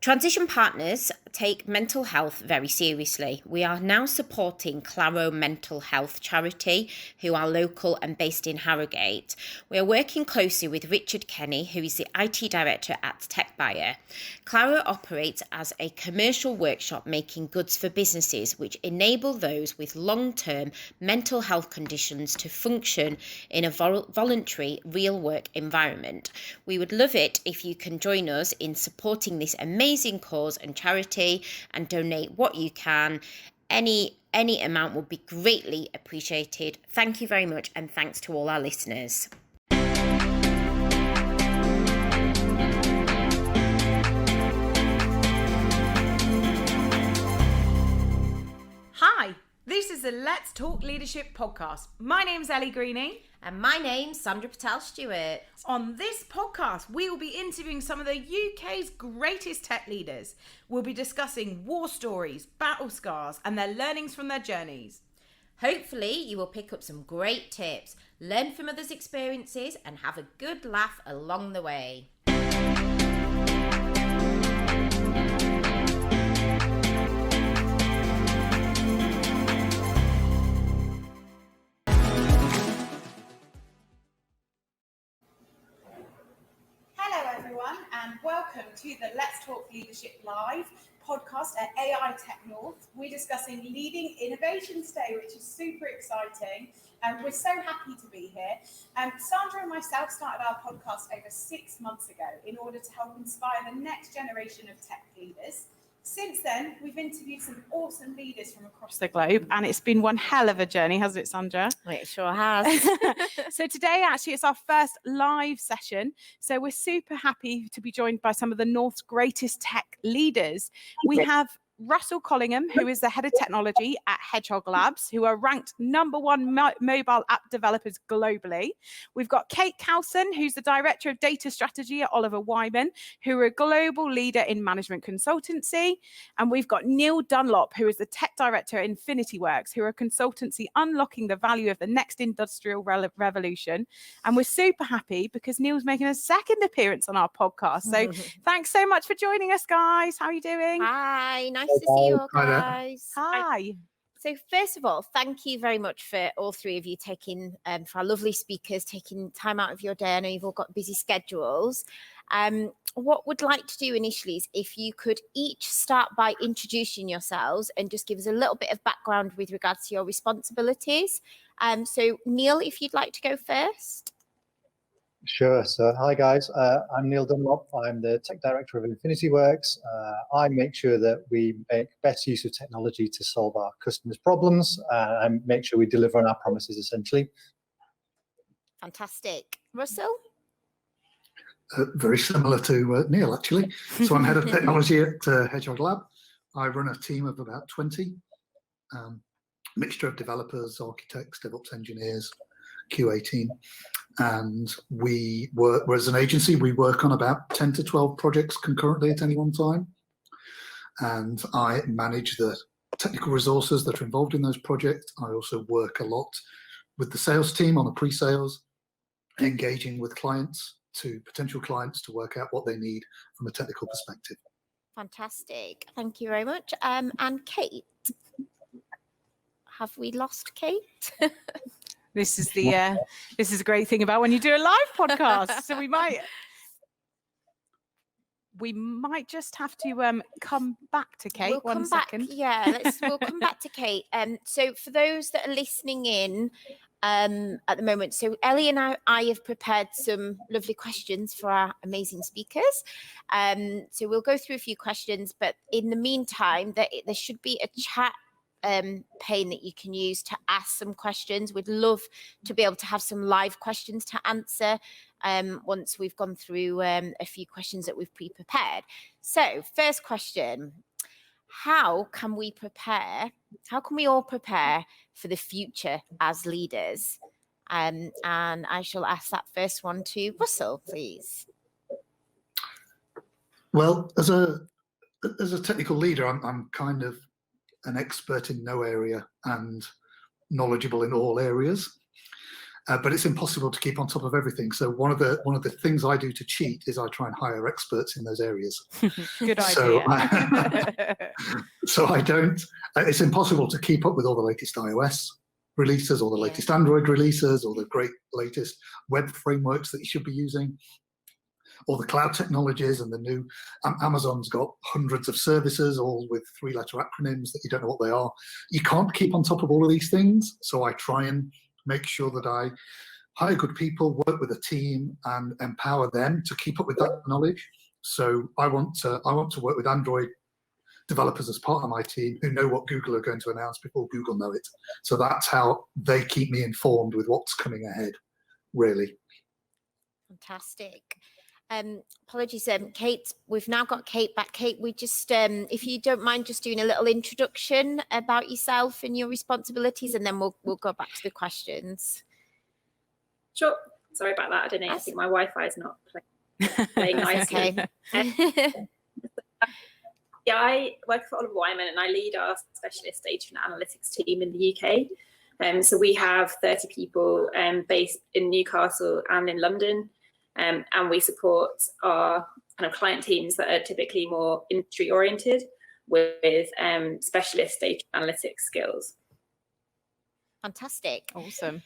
Transition partners take mental health very seriously. We are now supporting Claro Mental Health Charity, who are local and based in Harrogate. We are working closely with Richard Kenny, who is the IT director at TechBuyer. Claro operates as a commercial workshop making goods for businesses which enable those with long-term mental health conditions to function in a voluntary real work environment. We would love it if you can join us in supporting this amazing cause and charity and donate what you can. Any amount would be greatly appreciated. Thank you very much, and thanks to all our listeners. Hi, this is the Let's Talk Leadership podcast. My name's Elly Greening. And my name's Sandra Stewart. On this podcast, we will be interviewing some of the UK's greatest tech leaders. We'll be discussing war stories, battle scars, and their learnings from their journeys. Hopefully, you will pick up some great tips, learn from others' experiences, and have a good laugh along the way. And welcome to the Let's Talk Leadership Live podcast at AI Tech North. We're discussing leading innovations today, which is super exciting. We're so happy to be here. Sandra and myself started our podcast over 6 months ago in order to help inspire the next generation of tech leaders. Since then, we've interviewed some awesome leaders from across the globe, and it's been one hell of a journey, hasn't it, Sandra? It sure has. So today, actually, it's our first live session. So we're super happy to be joined by some of the North's greatest tech leaders. We have Russell Collingham, who is the head of technology at Hedgehog Labs, who are ranked #1 mobile app developers globally. We've got Cate Kalson, who's the director of data strategy at Wyman, who are a global leader in management consultancy. And we've got Neil Dunlop, who is the tech director at InfinityWorks, who are a consultancy unlocking the value of the next industrial revolution. And we're super happy because Neil's making a second appearance on our podcast. So thanks so much for joining us, guys. How are you doing? Hi, nice to see you all, guys. Hi. So first of all, thank you very much for all three of you taking, for our lovely speakers, taking time out of your day. I know you've all got busy schedules. What we'd like to do initially is if you could each start by introducing yourselves and just give us a little bit of background with regards to your responsibilities. So Neil, if you'd like to go first. Sure. So, hi guys. I'm Neil Dunlop. I'm the tech director of InfinityWorks. I make sure that we make best use of technology to solve our customers' problems and make sure we deliver on our promises, essentially. Fantastic. Russell? Very similar to Neil, actually. So I'm head of technology at Hedgehog Lab. I run a team of about 20, mixture of developers, architects, DevOps engineers, QA team. And we work, as an agency, we work on about 10 to 12 projects concurrently at any one time. And I manage the technical resources that are involved in those projects. I also work a lot with the sales team on the pre-sales, engaging with clients, potential clients, to work out what they need from a technical perspective. Fantastic. Thank you very much. And Cate? Have we lost Cate? This is a great thing about when you do a live podcast. So we might just have to come back to Cate. We'll come back. We'll come back to Cate. So for those that are listening in at the moment, so Elly and I have prepared some lovely questions for our amazing speakers. So we'll go through a few questions, but in the meantime, there should be a chat pane that you can use to ask some questions. We'd love to be able to have some live questions to answer once we've gone through a few questions that we've pre-prepared. So first question, how can we all prepare for the future as leaders? And I shall ask that first one to Russell, please. Well, as a technical leader, I'm kind of an expert in no area and knowledgeable in all areas. but it's impossible to keep on top of everything. So one of the things I do to cheat is I try and hire experts in those areas. Good So idea. so I don't. It's impossible to keep up with all the latest iOS releases, or the latest Android releases, or the great latest web frameworks that you should be using, or the cloud technologies and the new. Amazon's got hundreds of services, all with 3-letter acronyms that you don't know what they are. You can't keep on top of all of these things. So I try and make sure that I hire good people, work with a team, and empower them to keep up with that knowledge. So I want to work with Android developers as part of my team who know what Google are going to announce before Google know it. So that's how they keep me informed with what's coming ahead, really. Fantastic. Apologies, Cate. We've now got Cate back. Cate, we just, if you don't mind, just doing a little introduction about yourself and your responsibilities, and then we'll go back to the questions. Sure. Sorry about that. I don't know. I think my Wi-Fi is not playing nicely. Okay. Yeah, I work for Oliver Wyman, and I lead our specialist data and analytics team in the UK. So we have 30 people based in Newcastle and in London. And we support our kind of client teams that are typically more industry oriented with specialist data analytics skills. Fantastic. Awesome.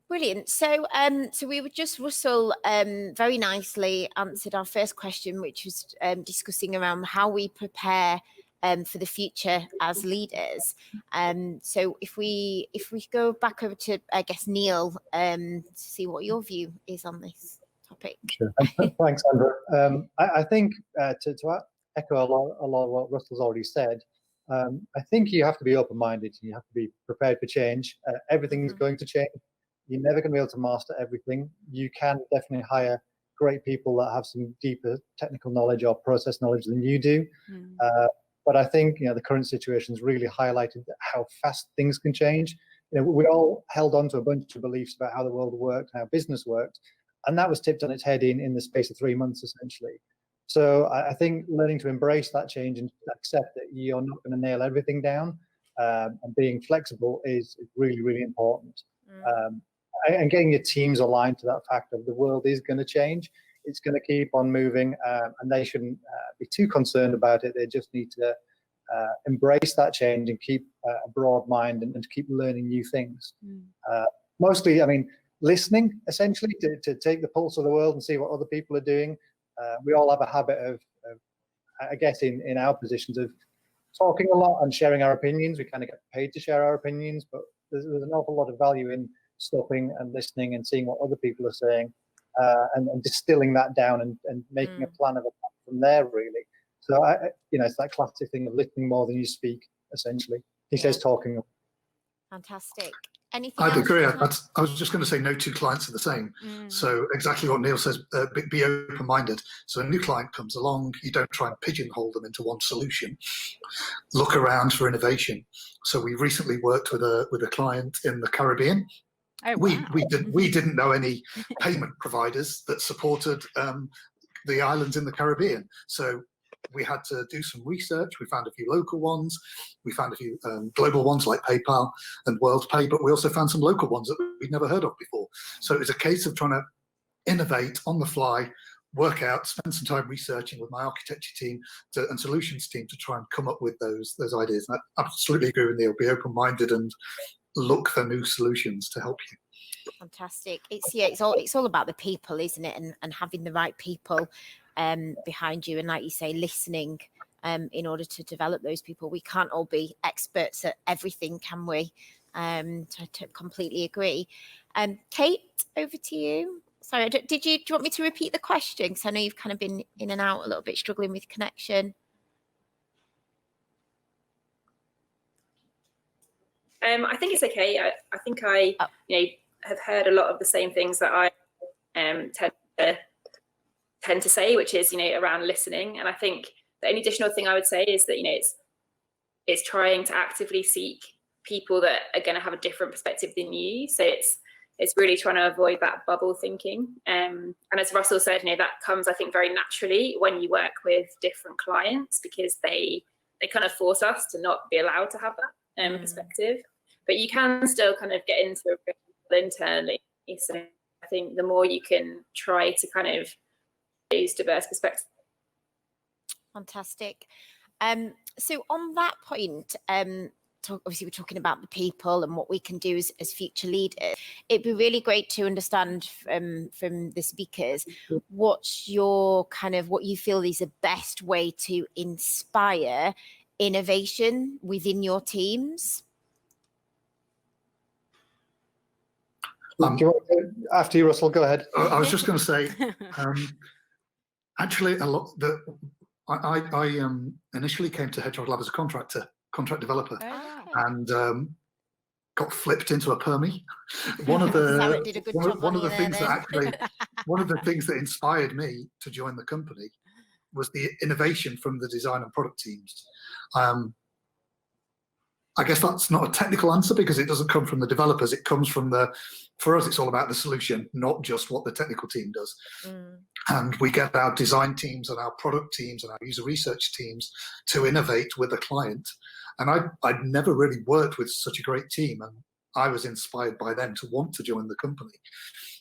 Brilliant. So, so we were just, Russell very nicely answered our first question, which was discussing around how we prepare for the future as leaders. So if we go back over to, I guess, Neil, to see what your view is on this topic. Sure. Thanks, Sandra. I think to echo a lot of what Russell's already said, I think you have to be open-minded. You have to be prepared for change. Everything is going to change. You're never going to be able to master everything. You can definitely hire great people that have some deeper technical knowledge or process knowledge than you do. But I think the current situation has really highlighted how fast things can change. We all held on to a bunch of beliefs about how the world worked, how business worked, and that was tipped on its head in the space of 3 months, essentially. So I think learning to embrace that change and accept that you're not going to nail everything down, and being flexible is really, really important. And getting your teams aligned to that fact of the world is going to change. It's going to keep on moving, and they shouldn't be too concerned about it. They just need to embrace that change and keep a broad mind and to keep learning new things. Mostly, I mean, listening, essentially, to take the pulse of the world and see what other people are doing. We all have a habit of I guess, in our positions of talking a lot and sharing our opinions. We kind of get paid to share our opinions, but there's an awful lot of value in stopping and listening and seeing what other people are saying, and distilling that down and making a plan of attack from there, really. So, it's that classic thing of listening more than you speak, essentially. He says talking. Fantastic. Anything I'd else agree. I was just going to say no two clients are the same. So exactly what Neil says, be open-minded. So a new client comes along, you don't try and pigeonhole them into one solution. Look around for innovation. So we recently worked with a client in the Caribbean. Oh, wow. We didn't know any payment providers that supported the islands in the Caribbean. So we had to do some research. We found a few local ones. We found a few global ones like PayPal and WorldPay, but we also found some local ones that we'd never heard of before. So it was a case of trying to innovate on the fly, work out, spend some time researching with my architecture team and solutions team to try and come up with those ideas. And I absolutely agree with Neil. Be open-minded and look for new solutions to help you. Fantastic. It's all about the people, isn't it? And having the right people behind you, and like you say, listening in order to develop those people. We can't all be experts at everything, can we? So I completely agree. Cate, over to you. Sorry, do you want me to repeat the question? Because I know you've kind of been in and out a little bit, struggling with connection. I think it's okay. I think I have heard a lot of the same things that I tend to say, which is around listening. And I think the only additional thing I would say is that it's trying to actively seek people that are going to have a different perspective than you. So it's really trying to avoid that bubble thinking. And as Russell said, that comes, I think, very naturally when you work with different clients, because they kind of force us to not be allowed to have that perspective. But you can still kind of get into it internally So I think the more you can try to kind of use diverse perspectives. Fantastic. So on that point, obviously we're talking about the people and what we can do as future leaders. It'd be really great to understand from the speakers what's your what you feel is the best way to inspire innovation within your teams. After you, Russell, go ahead. I was just going to say, actually, a lot that I initially came to Hedgehog Lab as a contract developer, and got flipped into a permie. One of the things that inspired me to join the company was the innovation from the design and product teams. I guess that's not a technical answer because it doesn't come from the developers. It comes from for us, it's all about the solution, not just what the technical team does. And we get our design teams and our product teams and our user research teams to innovate with the client. And I'd never really worked with such a great team, and I was inspired by them to want to join the company.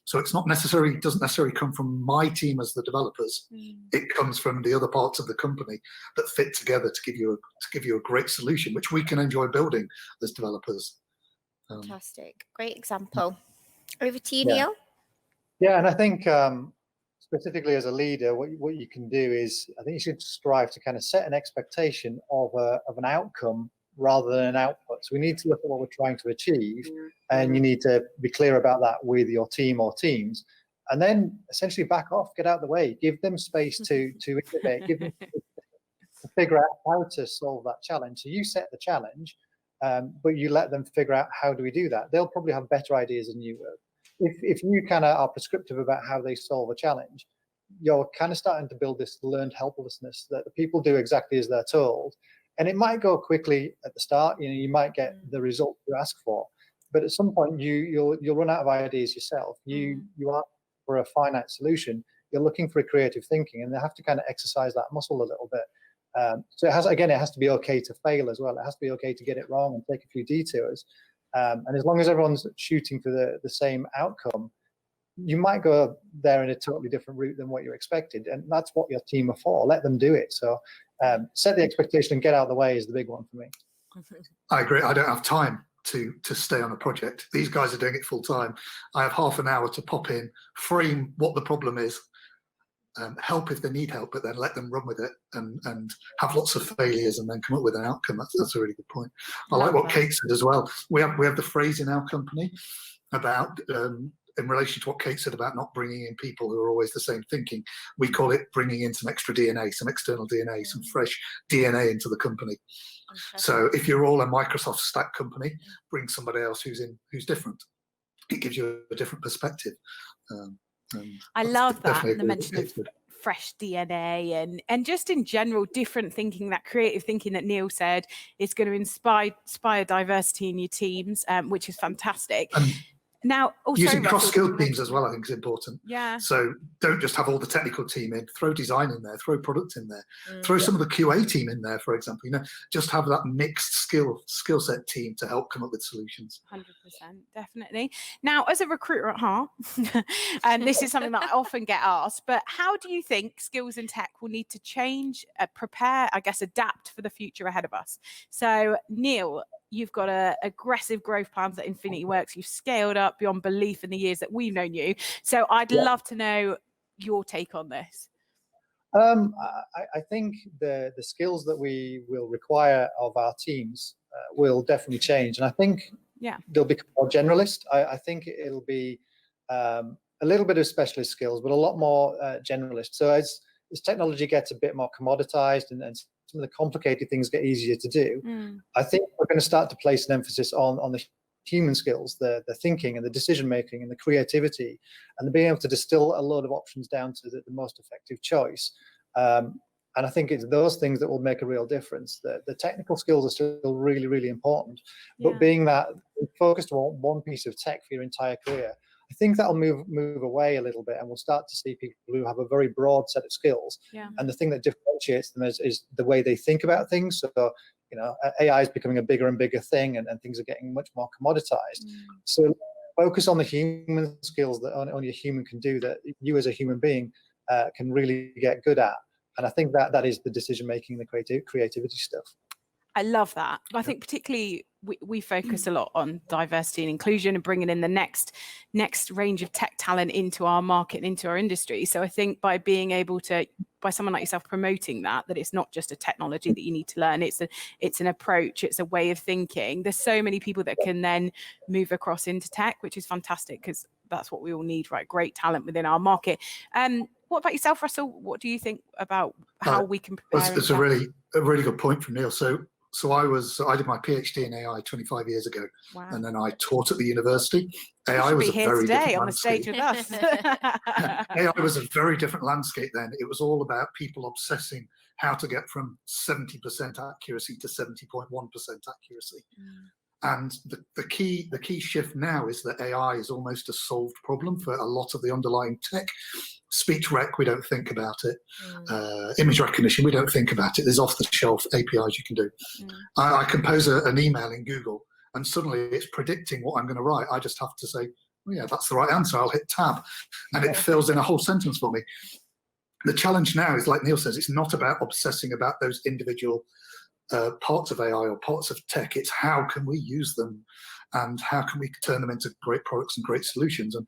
So it's not necessarily, doesn't necessarily come from my team as the developers. It comes from the other parts of the company that fit together to give you a great solution, which we can enjoy building as developers. Fantastic, great example. Over to you, Neil. Yeah, and I think specifically as a leader, what you can do is, I think you should strive to kind of set an expectation of an outcome rather than an output. So we need to look at what we're trying to achieve, and you need to be clear about that with your team or teams, and then essentially back off, get out of the way, give them space to innovate, give them to figure out how to solve that challenge. So you set the challenge, but you let them figure out how do we do that. They'll probably have better ideas than you will. If you kind of are prescriptive about how they solve a challenge, you're kind of starting to build this learned helplessness that the people do exactly as they're told. And it might go quickly at the start, you might get the result you ask for, but at some point you'll run out of ideas yourself. You are for a finite solution, you're looking for a creative thinking, and they have to kind of exercise that muscle a little bit. So it has to be okay to fail as well. It has to be okay to get it wrong and take a few detours. And as long as everyone's shooting for the same outcome, you might go there in a totally different route than what you expected. And that's what your team are for. Let them do it. So set the expectation and get out of the way is the big one for me. I agree. I don't have time to stay on a project. These guys are doing it full time. I have half an hour to pop in, frame what the problem is, help if they need help, but then let them run with it and have lots of failures and then come up with an outcome. That's a really good point. I like what Cate said as well. We have the phrase in our company about in relation to what Cate said about not bringing in people who are always the same thinking. We call it bringing in some extra DNA, some external DNA, some fresh DNA into the company. So if you're all a Microsoft stack company, bring somebody else who's different. It gives you a different perspective. I love that, the mention of fresh DNA and just in general different thinking, that creative thinking that Neil said is going to inspire diversity in your teams, which is fantastic. Now, using cross-skilled teams as well, I think is important. Yeah. So don't just have all the technical team in. Throw design in there. Throw product in there. Throw some of the QA team in there, for example. Just have that mixed skill set team to help come up with solutions. 100%, definitely. Now, as a recruiter at heart, and this is something that I often get asked, but how do you think skills in tech will need to change, prepare, I guess, adapt for the future ahead of us? So, Neil, you've got aggressive growth plans at Infinity Works. You've scaled up beyond belief in the years that we've known you. So I'd love to know your take on this. I think the skills that we will require of our teams will definitely change. And I think they'll become more generalist. I think it'll be a little bit of specialist skills, but a lot more generalist. So as technology gets a bit more commoditized and some of the complicated things get easier to do, I think we're going to start to place an emphasis on the human skills, the thinking and the decision making and the creativity, and being able to distill a load of options down to the most effective choice. And I think it's those things that will make a real difference. The technical skills are still really, really important, but being that focused on one piece of tech for your entire career, I think that'll move away a little bit, and we'll start to see people who have a very broad set of skills. And the thing that differentiates them is the way they think about things. So, AI is becoming a bigger and bigger thing, and things are getting much more commoditized. So focus on the human skills that only a human can do, that you as a human being can really get good at. And I think that is the decision making, the creativity stuff. I love that. I think particularly we focus a lot on diversity and inclusion and bringing in the next range of tech talent into our market and into our industry. So I think by being able to, by someone like yourself promoting that it's not just a technology that you need to learn, it's an approach, it's a way of thinking. There's so many people that can then move across into tech, which is fantastic, because that's what we all need, right? Great talent within our market. What about yourself, Russell? What do you think about how we can prepare? It's a really good point from Neil. So I did my PhD in AI 25 years ago, Wow. and then I taught at the university. You AI should was be a here very today different on the stage with us. AI was a very different landscape then. It was all about people obsessing how to get from 70% accuracy to 70.1% accuracy. And the key shift now is that AI is almost a solved problem for a lot of the underlying tech. Speech rec, we don't think about it. Image recognition, we don't think about it. There's off-the-shelf APIs you can do. I compose an email in Google, and suddenly it's predicting what I'm going to write. I just have to say, well, yeah, that's the right answer. I'll hit tab, and it fills in a whole sentence for me. The challenge now is, like Neil says, it's not about obsessing about those individual parts of AI or parts of tech. It's how can we use them, and how can we turn them into great products and great solutions. And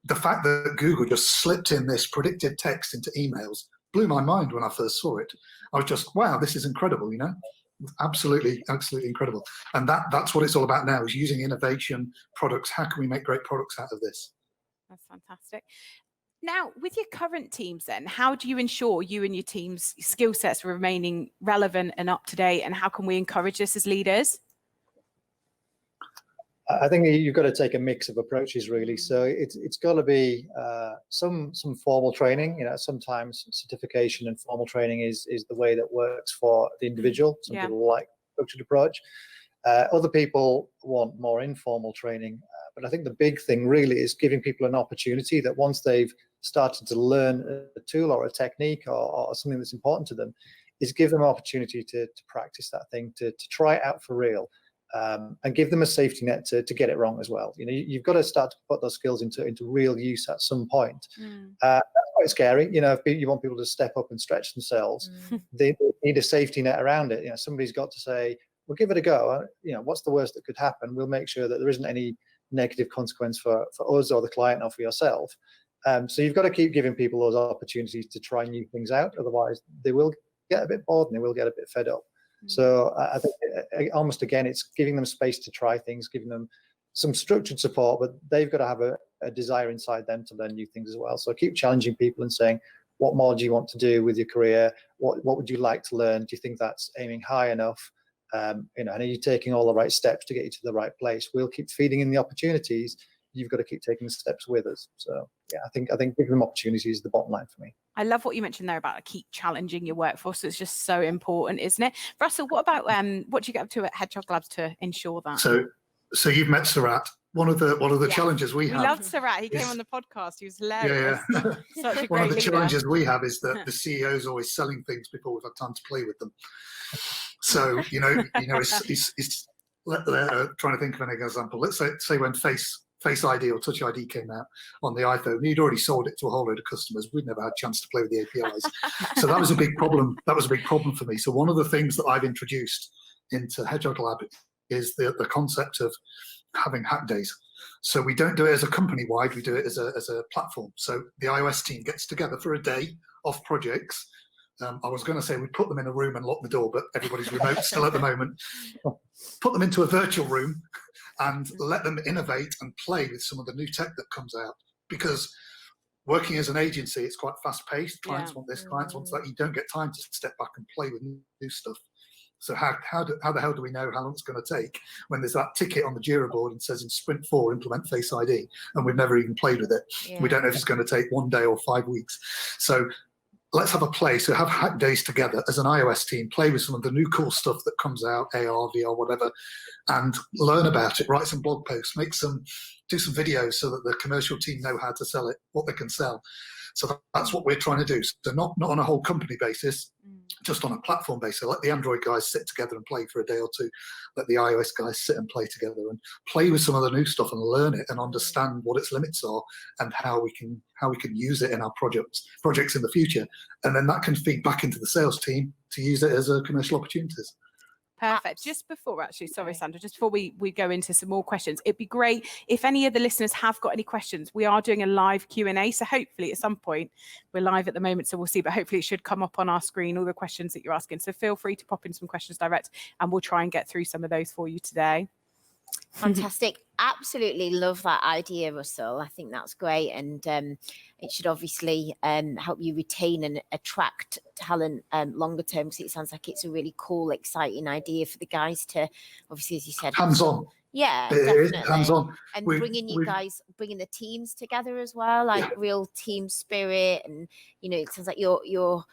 the fact that Google just slipped in this predictive text into emails blew my mind when I first saw it. I was just, wow, this is incredible, you know? Absolutely incredible. And that's what it's all about now, is using innovation, products. How can we make great products out of this? That's fantastic. Now, with your current teams then, how do you ensure you and your team's skill sets are remaining relevant and up to date, and how can we encourage this as leaders? I think you've got to take a mix of approaches, really. So it's got to be some formal training. You know, sometimes certification and formal training is the way that works for the individual. Some people like structured approach. Other people want more informal training. But I think the big thing really is giving people an opportunity that once they've started to learn a tool or a technique or something that's important to them, is give them an opportunity to practice that thing, to try it out for real. And give them a safety net to get it wrong as well. You know, you've got to start to put those skills into real use at some point. That's quite scary. You know, if you want people to step up and stretch themselves, they need a safety net around it. You know, somebody's got to say, "Well, give it a go. You know, what's the worst that could happen? We'll make sure that there isn't any negative consequence for us or the client or for yourself." So you've got to keep giving people those opportunities to try new things out. Otherwise, they will get a bit bored and they will get a bit fed up. So I think almost again, it's giving them space to try things, giving them some structured support, but they've got to have a desire inside them to learn new things as well. So keep challenging people and saying, what more do you want to do with your career? What would you like to learn? Do you think that's aiming high enough? You know, and are you taking all the right steps to get you to the right place? We'll keep feeding in the opportunities. You've got to keep taking the steps with us. So yeah, I think giving them opportunities is the bottom line for me. I love what you mentioned there about keep challenging your workforce. It's just so important, isn't it? Russell, what about what do you get up to at Hedgehog Labs to ensure that? So you've met Sarat. One of the challenges we have. We loved Sarat. He came on the podcast. He was hilarious. Yeah. Such a great One of the leader. challenges we have is that the CEO is always selling things before we've had time to play with them. So you know, it's trying to think of an example. Let's say when Face ID or Touch ID came out on the iPhone, he'd already sold it to a whole load of customers. We'd never had a chance to play with the APIs. So that was a big problem. That was a big problem for me. So one of the things that I've introduced into Hedgehog Lab is the concept of having hack days. So we don't do it as a company wide, we do it as a platform. So the iOS team gets together for a day off projects. I was going to say we put them in a room and lock the door, but everybody's remote still at the moment. Put them into a virtual room and let them innovate and play with some of the new tech that comes out. Because working as an agency, it's quite fast paced. Clients want this, clients want that. You don't get time to step back and play with new stuff. So how the hell do we know how long it's going to take when there's that ticket on the Jira board and says in Sprint 4 implement Face ID, and we've never even played with it. We don't know if it's going to take 1 day or 5 weeks. So let's have a play. So have hack days together as an iOS team, play with some of the new cool stuff that comes out, AR, VR, whatever, and learn about it, write some blog posts, do some videos so that the commercial team know how to sell it, what they can sell. So that's what we're trying to do. So not on a whole company basis, just on a platform basis. Let the Android guys sit together and play for a day or two. Let the iOS guys sit and play together and play with some of the new stuff and learn it and understand what its limits are and how we can use it in our projects in the future. And then that can feed back into the sales team to use it as a commercial opportunities. Perfect. Just before, actually, sorry, Sandra, just before we go into some more questions, it'd be great if any of the listeners have got any questions. We are doing a live Q&A, so hopefully at some point, we're live at the moment, so we'll see, but hopefully it should come up on our screen, all the questions that you're asking. So feel free to pop in some questions direct, and we'll try and get through some of those for you today. Fantastic. Absolutely love that idea, Russell. I think that's great. And it should obviously help you retain and attract talent longer term, because it sounds like it's a really cool, exciting idea for the guys to, obviously, as you said, hands-on. Yeah, definitely. Hands-on. And bringing the teams together as well, like real team spirit. And, you know, it sounds like you're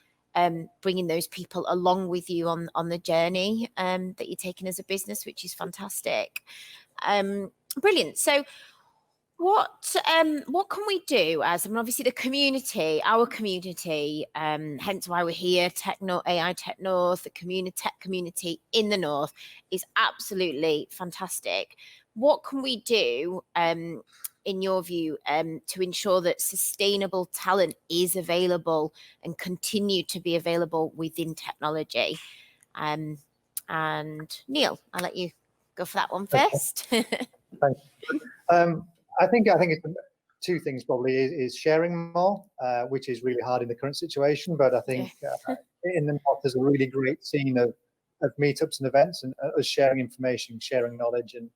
bringing those people along with you on the journey that you're taking as a business, which is fantastic. Brilliant. So what can we do as, I mean, obviously the community, our community, hence why we're here, AI Tech North, the tech community in the North is absolutely fantastic. What can we do, in your view, to ensure that sustainable talent is available and continue to be available within technology? And Neil, I'll let you go for that one first. Thanks. I think it's two things probably is sharing more, which is really hard in the current situation. But I think in the North there's a really great scene of meetups and events and us sharing information, sharing knowledge, and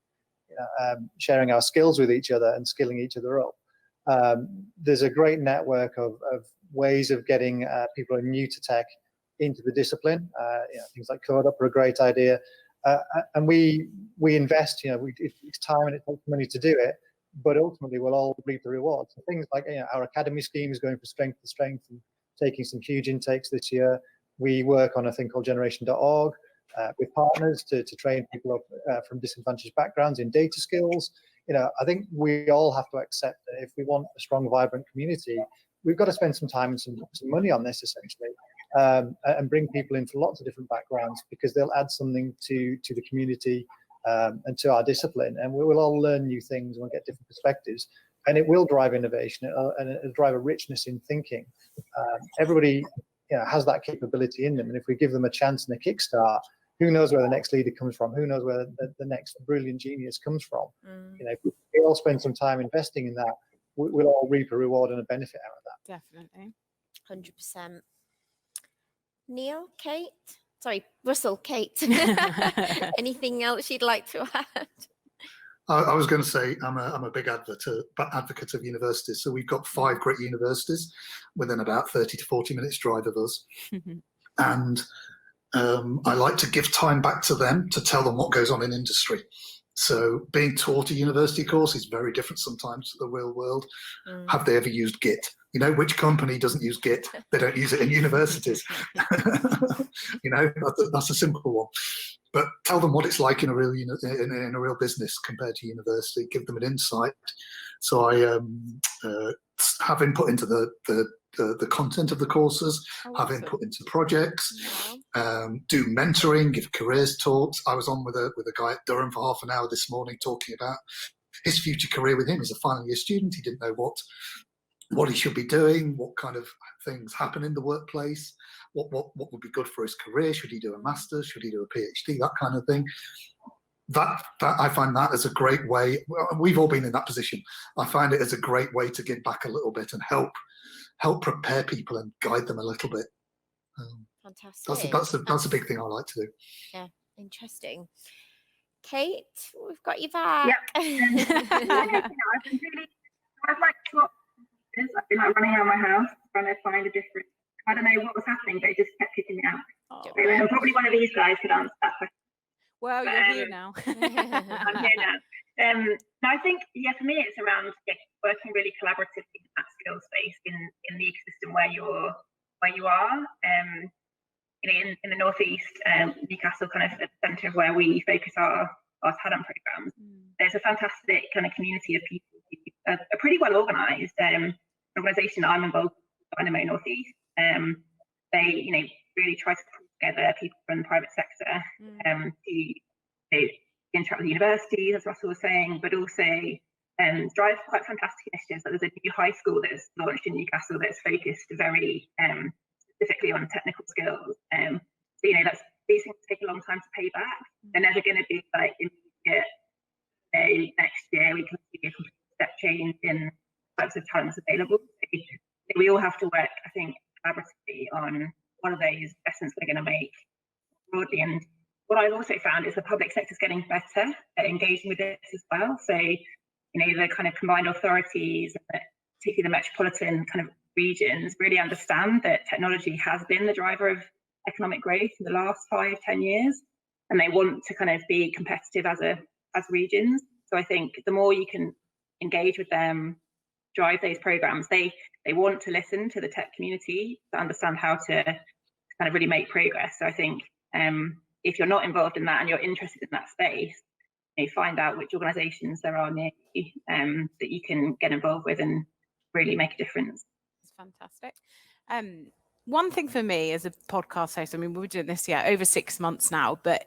sharing our skills with each other and skilling each other up. There's a great network of ways of getting people who are new to tech into the discipline. Things like Code Up are a great idea. And we invest, it's time and it takes money to do it, but ultimately we'll all reap the rewards. So things like our academy scheme is going from strength to strength and taking some huge intakes this year. We work on a thing called generation.org with partners to train people up from disadvantaged backgrounds in data skills. I think we all have to accept that if we want a strong, vibrant community, we've got to spend some time and some money on this essentially. And bring people in from lots of different backgrounds, because they'll add something to the community and to our discipline, and we will all learn new things and we'll get different perspectives, and it will drive innovation and it'll drive a richness in thinking. Everybody has that capability in them, and if we give them a chance and a kickstart, who knows where the next leader comes from, who knows where the next brilliant genius comes from. If we all spend some time investing in that, we'll all reap a reward and a benefit out of that. Definitely. 100%. Neil, Cate? Sorry, Russell, Cate. Anything else you'd like to add? I was going to say I'm a big advocate of universities. So we've got 5 great universities within about 30 to 40 minutes drive of us. And I like to give time back to them to tell them what goes on in industry. So being taught a university course is very different sometimes to the real world. Have they ever used Git? Which company doesn't use Git? They don't use it in universities. That's a simple one. But tell them what it's like in a real in a real business compared to university. Give them an insight. So I have input into the content of the courses, have input into projects, do mentoring, give careers talks. I was on with a guy at Durham for half an hour this morning talking about his future career with him as a final year student. He didn't know what he should be doing, what kind of things happen in the workplace, what would be good for his career. Should he do a master's? Should he do a PhD? That kind of thing. That I find that as a great way. We've all been in that position. I find it as a great way to give back a little bit and help prepare people and guide them a little bit. Fantastic. That's a big thing I like to do. Yeah, interesting. Cate, we've got you back. I've been running around my house trying to find a different. I don't know what was happening, but it just kept kicking me out. So, probably one of these guys could answer that question. Well, you're here now. I'm here now. I think, for me, it's around working really collaboratively in that skills space in the ecosystem where you are. In the northeast, Newcastle, kind of at the centre of where we focus our talent programs. There's a fantastic kind of community of people, a pretty well organised organisation that I'm involved Dynamo Northeast. They, really try to pull together people from the private sector to interact with universities, as Russell was saying, but also drive quite fantastic initiatives. Like there's a new high school that's launched in Newcastle that's focused very specifically on technical skills. So, these things take a long time to pay back. They're never going to be like immediate. Next year we can see a complete step change in types of talents available. So we all have to work, I think, collaboratively on what are those investments we're going to make broadly. And what I've also found is the public sector is getting better at engaging with this as well. So, the kind of combined authorities, particularly the metropolitan kind of regions, really understand that technology has been the driver of economic growth in the last 5-10 years, and they want to kind of be competitive as regions. So I think the more you can engage with them, drive those programs, they want to listen to the tech community to understand how to kind of really make progress. So I think if you're not involved in that and you're interested in that space, find out which organisations there are near you that you can get involved with and really make a difference. It's fantastic. One thing for me as a podcast host, I mean, we've been doing this over 6 months now, but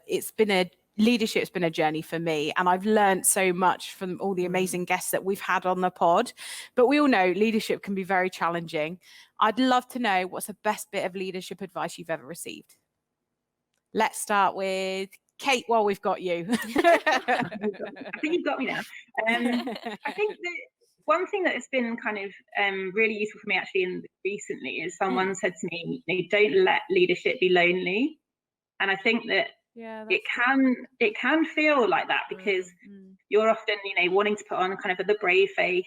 leadership's been a journey for me, and I've learned so much from all the amazing guests that we've had on the pod. But we all know leadership can be very challenging. I'd love to know what's the best bit of leadership advice you've ever received. Let's start with Cate while we've got you. I think you've got me now. I think that one thing that has been kind of really useful for me actually recently is someone said to me, don't let leadership be lonely. And I think that it can feel like that because you're often, wanting to put on kind of the brave face,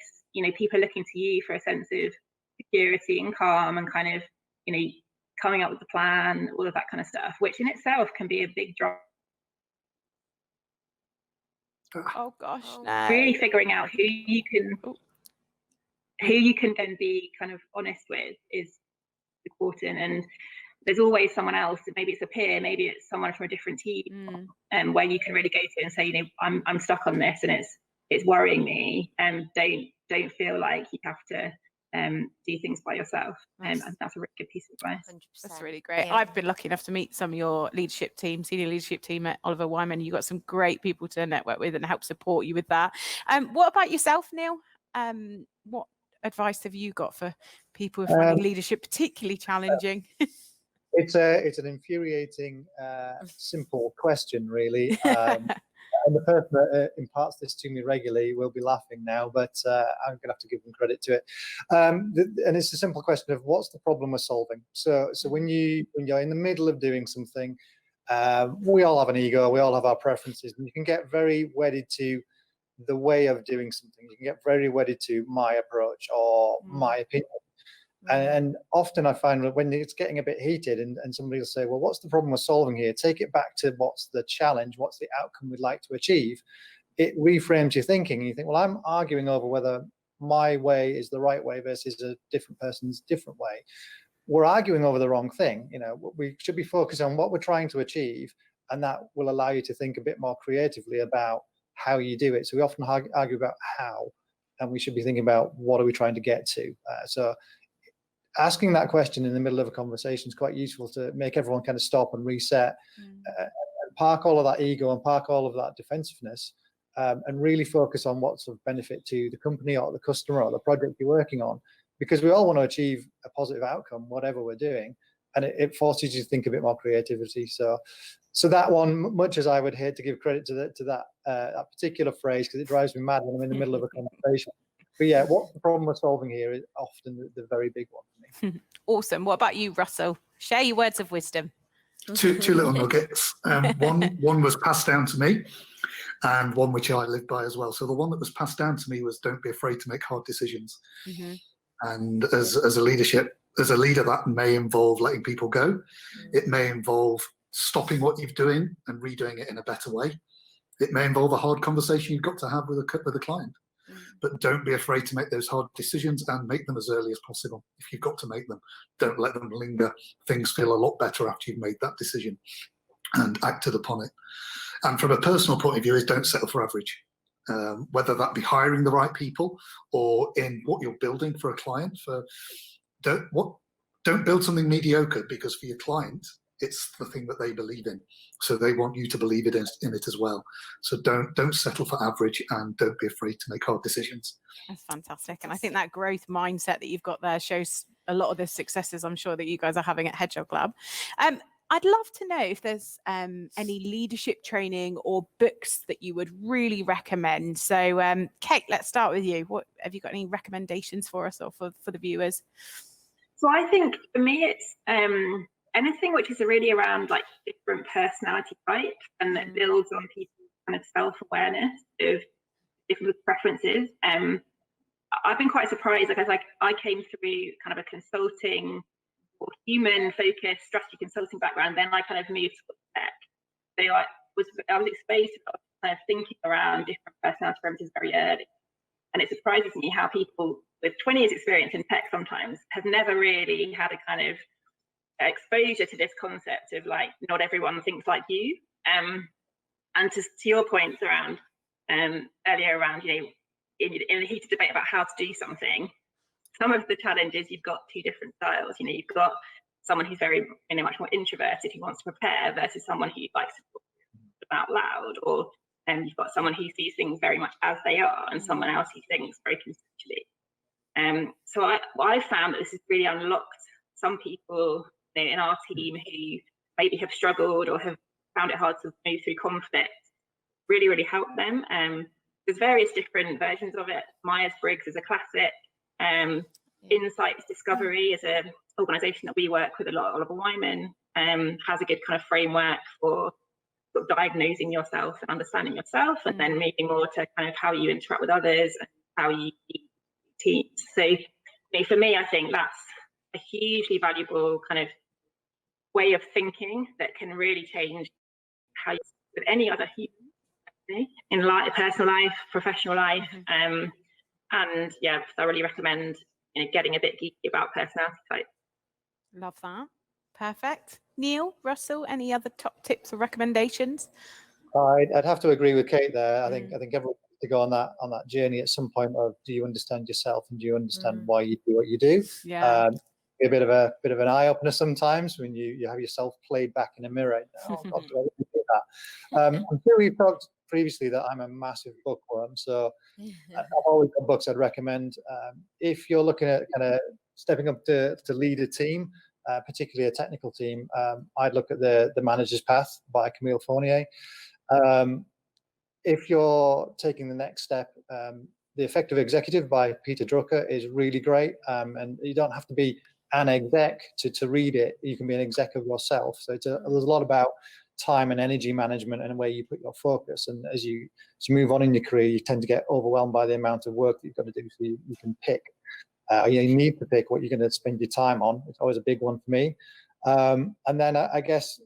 people are looking to you for a sense of security and calm and kind of, coming up with the plan, all of that kind of stuff, which in itself can be a big drop. Oh gosh, no. Really figuring out who you can then be kind of honest with is important. And there's always someone else. Maybe it's a peer, maybe it's someone from a different team, where you can really go to and say, I'm stuck on this and it's worrying me. And don't feel like you have to do things by yourself. And that's a really good piece of advice. 100%. That's really great. Yeah. I've been lucky enough to meet some of your leadership team, senior leadership team at Oliver Wyman. You've got some great people to network with and help support you with that. What about yourself, Neil? What advice have you got for people who are finding leadership particularly challenging? It's an infuriating, simple question, really. And the person that imparts this to me regularly will be laughing now, but I'm going to have to give them credit to it. And it's a simple question of what's the problem we're solving. So when you're in the middle of doing something, we all have an ego, we all have our preferences, and you can get very wedded to the way of doing something. You can get very wedded to my approach or my opinion. And often I find that when it's getting a bit heated and somebody will say, well, what's the problem we're solving here? Take it back to what's the challenge, what's the outcome we'd like to achieve. It reframes your thinking and you think, well, I'm arguing over whether my way is the right way versus a different person's different way. We're arguing over the wrong thing. We should be focused on what we're trying to achieve, and that will allow you to think a bit more creatively about how you do it. So we often argue about how, and we should be thinking about what are we trying to get to. So asking that question in the middle of a conversation is quite useful to make everyone kind of stop and reset, and park all of that ego and park all of that defensiveness, and really focus on what's of benefit to the company or the customer or the project you're working on, because we all want to achieve a positive outcome, whatever we're doing, and it forces you to think a bit more creativity. So that one, much as I would hate to give credit to that particular phrase, because it drives me mad when I'm in the middle of a conversation. But yeah, what the problem we're solving here is often the very big one for me. Awesome. What about you, Russell? Share your words of wisdom. Two little nuggets. One was passed down to me, and one which I live by as well. So the one that was passed down to me was don't be afraid to make hard decisions. And as a leader, that may involve letting people go. It may involve stopping what you're doing and redoing it in a better way. It may involve a hard conversation you've got to have with a client. But don't be afraid to make those hard decisions and make them as early as possible. If you've got to make them, don't let them linger. Things feel a lot better after you've made that decision and acted upon it. And from a personal point of view is don't settle for average. Whether that be hiring the right people or in what you're building for a client, don't build something mediocre, because for your client, it's the thing that they believe in. So they want you to believe in it as well. So don't settle for average, and don't be afraid to make hard decisions. That's fantastic. And I think that growth mindset that you've got there shows a lot of the successes I'm sure that you guys are having at Hedgehog Lab. I'd love to know if there's any leadership training or books that you would really recommend. So Cate, let's start with you. What have you got any recommendations for us or for the viewers? So I think for me, it's anything which is really around like different personality types, and that builds on people's kind of self-awareness of different preferences. I've been quite surprised, because like I came through kind of a consulting or human focused strategy consulting background, then I kind of moved to tech. So I was exposed to kind of thinking around different personality preferences very early. And it surprises me how people with 20 years experience in tech sometimes have never really had a kind of exposure to this concept of like, not everyone thinks like you. And to your points around earlier around, you know, in the heated debate about how to do something, some of the challenges, you've got two different styles. You know, you've got someone who's very, you know, much more introverted, who wants to prepare, versus someone who likes to talk about loud, or you've got someone who sees things very much as they are, and someone else who thinks very conceptually. So I found that this has really unlocked some people, you know, in our team who maybe have struggled or have found it hard to move through conflict. Really, really helped them. There's various different versions of it. Myers-Briggs is a classic. Insights Discovery is an organisation that we work with a lot. Oliver Wyman has a good kind of framework for sort of diagnosing yourself and understanding yourself, and then moving more to kind of how you interact with others and how you teach. So, you know, for me, I think that's a hugely valuable kind of way of thinking that can really change how you with any other human in life, personal life, professional life. And yeah, thoroughly recommend, you know, getting a bit geeky about personality type. Love that. Perfect. Neil, Russell, any other top tips or recommendations? I'd have to agree with Cate there. I think everyone has to go on that journey at some point of, do you understand yourself, and do you understand why you do what you do? Yeah. A bit of an eye opener sometimes when you have yourself played back in a mirror. Oh God, do I really do that? I'm sure we've talked previously that I'm a massive bookworm, so I've always got books I'd recommend. If you're looking at kind of stepping up to lead a team, particularly a technical team, I'd look at the Manager's Path by Camille Fournier. If you're taking the next step, The Effective Executive by Peter Drucker is really great, and you don't have to be an exec to read it. You can be an exec of yourself. So there's a lot about time and energy management and where you put your focus. And as you move on in your career, you tend to get overwhelmed by the amount of work that you've got to do. So you can pick, you need to pick what you're going to spend your time on. It's always a big one for me. And then I guess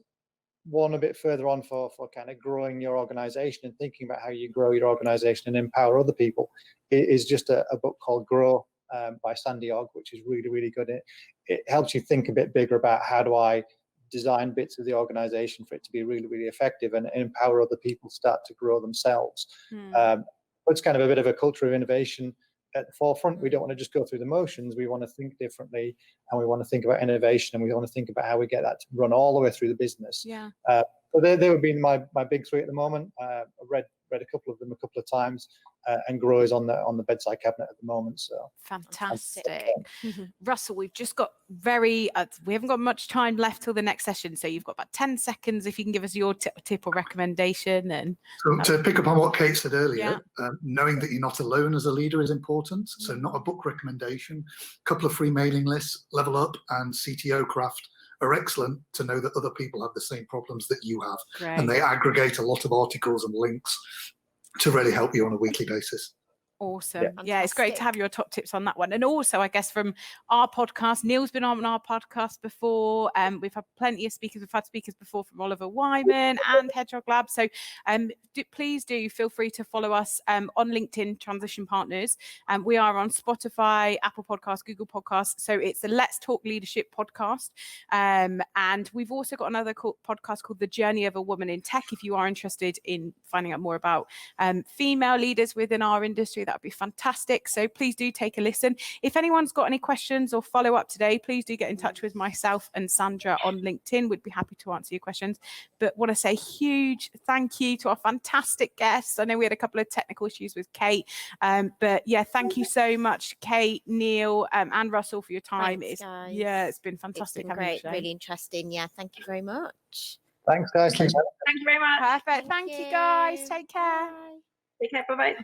one a bit further on for kind of growing your organization and thinking about how you grow your organization and empower other people is just a book called Grow by Sandy Hogg, which is really, really good. It helps you think a bit bigger about how do I design bits of the organization for it to be really, really effective and empower other people to start to grow themselves. It's kind of a bit of a culture of innovation at the forefront. We don't want to just go through the motions. We want to think differently, and we want to think about innovation, and we want to think about how we get that to run all the way through the business. So they would be my big three at the moment. I've read a couple of them a couple of times, and Grow is on the bedside cabinet at the moment. So fantastic. Russell, we've just got we haven't got much time left till the next session, so you've got about 10 seconds if you can give us your tip or recommendation. And so to pick up on what Cate said earlier, knowing that you're not alone as a leader is important. So not a book recommendation, a couple of free mailing lists, Level Up and CTO Craft are excellent to know that other people have the same problems that you have. Great. And they aggregate a lot of articles and links to really help you on a weekly basis. Awesome. Yeah, it's great to have your top tips on that one. And also, I guess, from our podcast, Neil's been on our podcast before. We've had plenty of speakers. We've had speakers before from Oliver Wyman and Hedgehog Lab. So please do feel free to follow us on LinkedIn, Transition Partners. We are on Spotify, Apple Podcasts, Google Podcasts. So it's the Let's Talk Leadership podcast. And we've also got another podcast called The Journey of a Woman in Tech. If you are interested in finding out more about female leaders within our industry, that would be fantastic. So please do take a listen. If anyone's got any questions or follow up today, please do get in touch with myself and Sandra on LinkedIn. We'd be happy to answer your questions. But want to say huge thank you to our fantastic guests. I know we had a couple of technical issues with Cate, but yeah, thank you so much, Cate, Neil, and Russell, for your time. Thanks, guys. It's been fantastic. It's been great, really interesting. Yeah, thank you very much. Thanks, guys. Thanks. Thank you very much. Perfect. Thank you, guys. Take care. Bye. Take care. Bye-bye.